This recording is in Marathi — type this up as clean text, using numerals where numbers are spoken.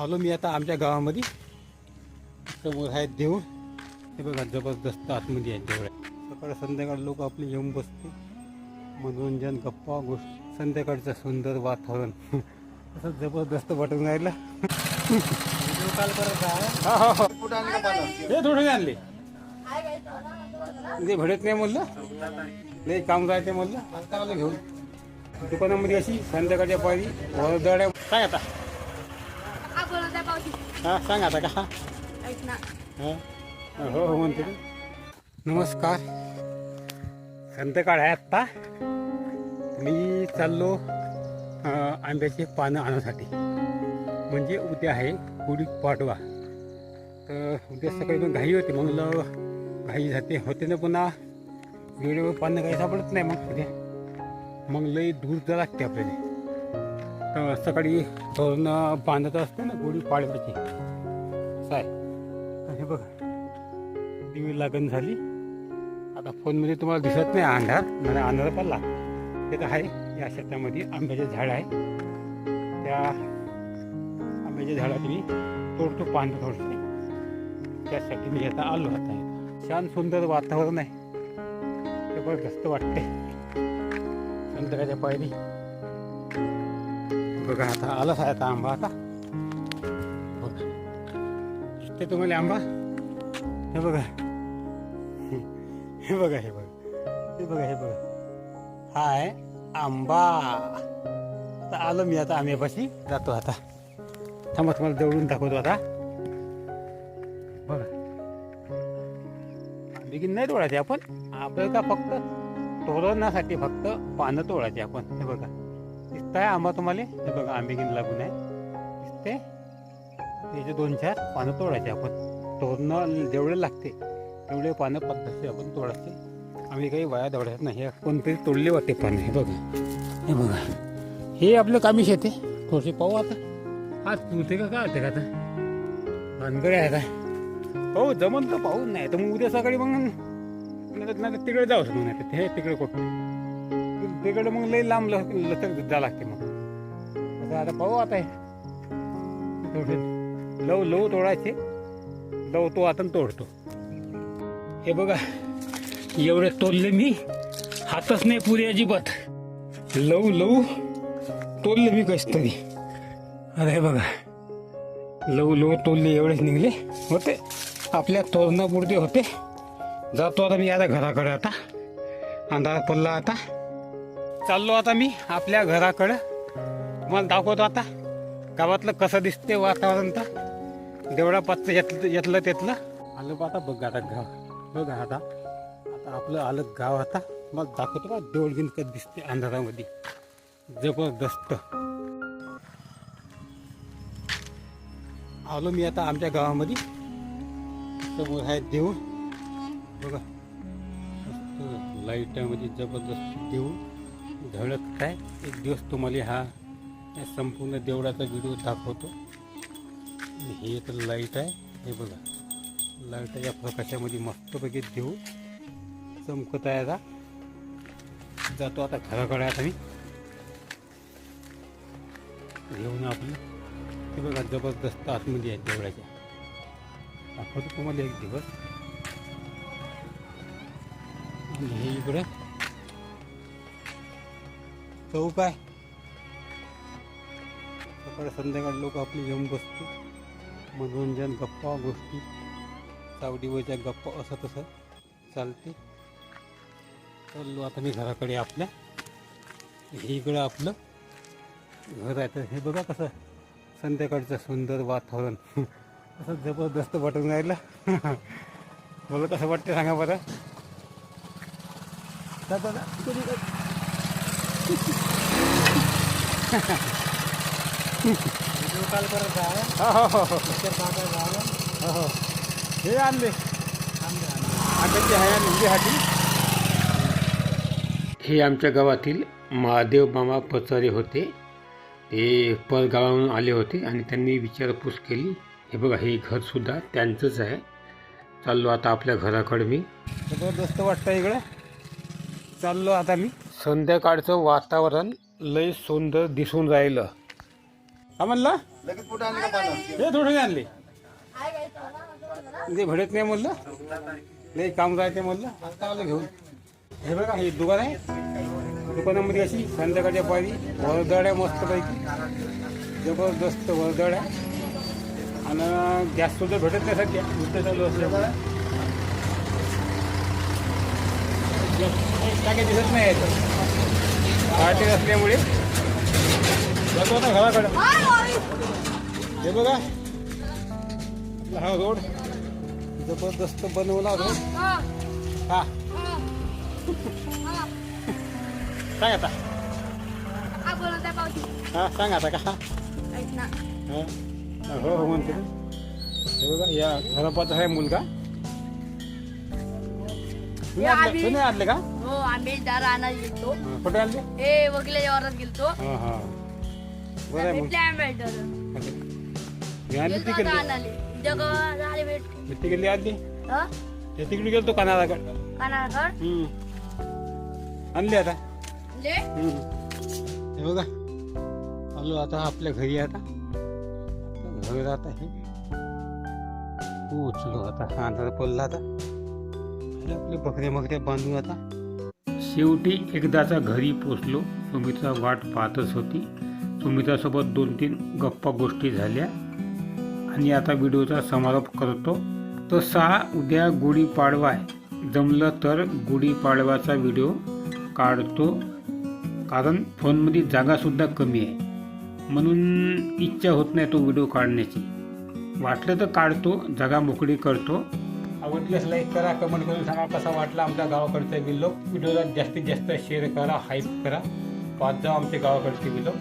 आलो मी आता आमच्या गावामध्ये. समोर आहेत देऊळ. हे बघा जबरदस्त आतमध्ये आहेत देऊळ. सकाळ संध्याकाळ लोक आपले येऊन बसते. मनोरंजन गप्पा गोष्टी संध्याकाळचं सुंदर वातावरण असं जबरदस्त वाटून राहिलं. काल करत आहे. हे थोडे आणले ते भडत नाही म्हणलं. नाही काम राहते म्हणलं. आता आलं घेऊन दुकानामध्ये अशी संध्याकाळच्या पारी वरदड्या. सांग आता. हां सांग आता का. हां हो हो म्हणते. नमस्कार. संध्याकाळ आहे आत्ता. मी चाललो आंब्याची पानं आणण्यासाठी. म्हणजे उद्या आहे गुढीपाडवा. तर उद्या सकाळी पण घाई होती. मग घाई होते ना पुन्हा वेळेवर पानं काही सापडत नाही. मग उद्या मग लई दूर जा लागते आपल्याला. तर सकाळी धोरण बांधत असते ना गुढीपाडव्याची. असं आहे. तर हे बघा दिवी लागण झाली. आता फोनमध्ये तुम्हाला दिसत नाही अंधार. मला अंधार पडला. ते तर आहे या शेतामध्ये आंब्याचे झाड आहे. त्या आंब्याच्या झाडात मी तोडतो पानं तोडते. त्यासाठी मी आता आलो. आता छान सुंदर वातावरण आहे. जबरदस्त वाटते संध्याकाळच्या पायरी. बघा आता आलाच आहे आता आंबा. आता बघा दिसते तुम्हाला आंबा. हे बघा हे बघा हे बघा हे बघा हे बघा. हा आहे आंबा. आता आलो मी आता आंब्यापाशी जातो. आता थांबा तुम्हाला जवळून दाखवतो. आता बघा आंबे नाही तोडायचे आपण. आपल्याला का फक्त तोडण्यासाठी फक्त पानं तोडायचे आपण. हे बघा दिसताय आंबा तुम्हाला. हे बघा आंबेगीन लागून आहे दिसते. त्याचे 2-4 पानं तोडायचे आपण. तोडणं जेवढे लागते तेवढे पानं पद्धतशीर आपण तोडायचे. आम्ही काही वाया दौडायच नाही. कोणतरी तोडले वाटते पानं. हे बघा हे बघा हे आपलं कामी शेते. थोडेसे पाहू आता. आज पुरते का होते का. आता अनगडे आहे का पाहू जमन तर पाहू. नाही तर मग उद्या सकाळी मग तिकडे जाऊच. मग नाही हे तिकडे कुठं तिकडे मग लई लांब लचक जा लागते. मग आता पाहू. आता थोडे लव तोडायचे. लव तो आता तोडतो. हे बघा एवढे तोडले मी. हातच नाही पुरे अजिबात. लव तोडले मी कस तरी. अरे हे बघा लव तोडले. एवढेच निघले होते. आपल्या तोरणापुरते होते. जातो आता मी आता घराकडे. आता अंधार पडला. आता चाललो आता मी आपल्या घराकडं. तुम्हाला दाखवतो आता गावातलं कसं दिसते वातावरण. तर देवळा पाच येतलं तेतलं आलं. आता बघा आता गाव. बघा आता आपलं आलं गाव. आता मला दाखवतो का देवळगीन कसं दिसते अंधारामध्ये. जबरदस्त. आलो मी आता आमच्या गावामध्ये. समोर आहे देऊळ. बघा लाईटामध्ये जबरदस्त देऊळ झळकत आहे. एक दिवस तुम्हाला हा संपूर्ण देवळाचा व्हिडिओ दाखवतो. हे तर लाईट आहे. हे बघा लाईट या प्रकाशामध्ये मस्तपैकी देऊळ चमकत आहे. आता जातो आता घराकडे. आता मी घेऊन आपलं. हे बघा जबरदस्त आतमध्ये आहे देवळाच्या. दाखवतो तुम्हाला एक दिवस. आणि हे इकडं चौक आहे. सकाळ संध्याकाळ लोक आपले येऊन बसते. मनोरंजन गप्पा गोष्टी चावडीवरच्या गप्पा असं तसं चालते. चाललो आता मी घराकडे आपल्या. हे इकडं आपलं घर आहे. तर हे बघा कसं संध्याकाळचं सुंदर वातावरण असं जबरदस्त वाटून राहिलं. मला कसं वाटतं सांगा बरं. काल करत आहे. हो हे आणले आंब्याची आहे निंबीसाठी. हे आमच्या गावातील महादेव मामा पचारे होते. ते परगावाहून आले होते आणि त्यांनी विचारपूस केली. हे बघा हे घरसुद्धा त्यांचंच आहे. चाललो आता आपल्या घराकडे मी. जबरदस्त वाटतं इकडं. चाललो आता मी. संध्याकाळचं वातावरण लय सुंदर दिसून राहिलं. का म्हणलं लगेच कुठे आणले का पानं? हे थोडे आणले ते भडत नाही म्हणलं लई काम राहते म्हणलं आता आलं घेऊन. हे बघा हे दुकान आहे. दुकानामध्ये अशी संध्याकाळच्या पारी वरदड्या मस्तपैकी जबरदस्त वरदड्या आणि गॅस सुद्धा भेटत नाही सध्या युद्ध चालू असल्यामुळे टाके दिसत नाही यायचं पार्टी असल्यामुळे जातो ना घराकडं. हे बघा आपला हा रोड जबरदस्त बनवला रोड. हा सांग आता हा सांग आता का हा हो हो म्हणते. हे बघा या घरापाचा आहे मुलगा. तुम्ही आणले का हो आम्ही दार आणायला गेलतो. कुठे आणले हे वगैरे वावरात गेलतो. हा हा बरं आहे मग. भेटले भेटलं मी आणली गेलतो तिकडे आता आणाले जग झाले भेट मी तिकडली आणली हं? ते तिकडे गेलतो कानाडाकडे कानाकडं आणली आता. ले हे बघा आलो आता आपल्या घरी. आता घर आता हे पोचलो आता. हा आता पडला आता आणि आपले बकऱ्या मकऱ्या बांधून आता शेवटी एकदाचा घरी पोचलो. सुमित्रा वाट पाहतच होती. सुमित्रासोबत 2-3 गप्पा गोष्टी झाल्या आणि आता व्हिडिओचा समारोप करतो. तसा उद्या गुढीपाडवा आहे. जमलं तर गुढीपाडवाचा व्हिडिओ काढतो कारण फोनमध्ये जागासुद्धा कमी आहे म्हणून इच्छा होत नाही तो व्हिडिओ काढण्याची. वाटलं तर काढतो जागा मोकळी करतो. आवडल्यास लाईक करा कमेंट करून सांगा कसा वाटला आमच्या गावाकडचा व्हिडिओ. व्हिडिओला जास्तीत जास्त शेअर करा हाईप करा. पाच जा आमच्या गावाकडचे व्हिडिओ.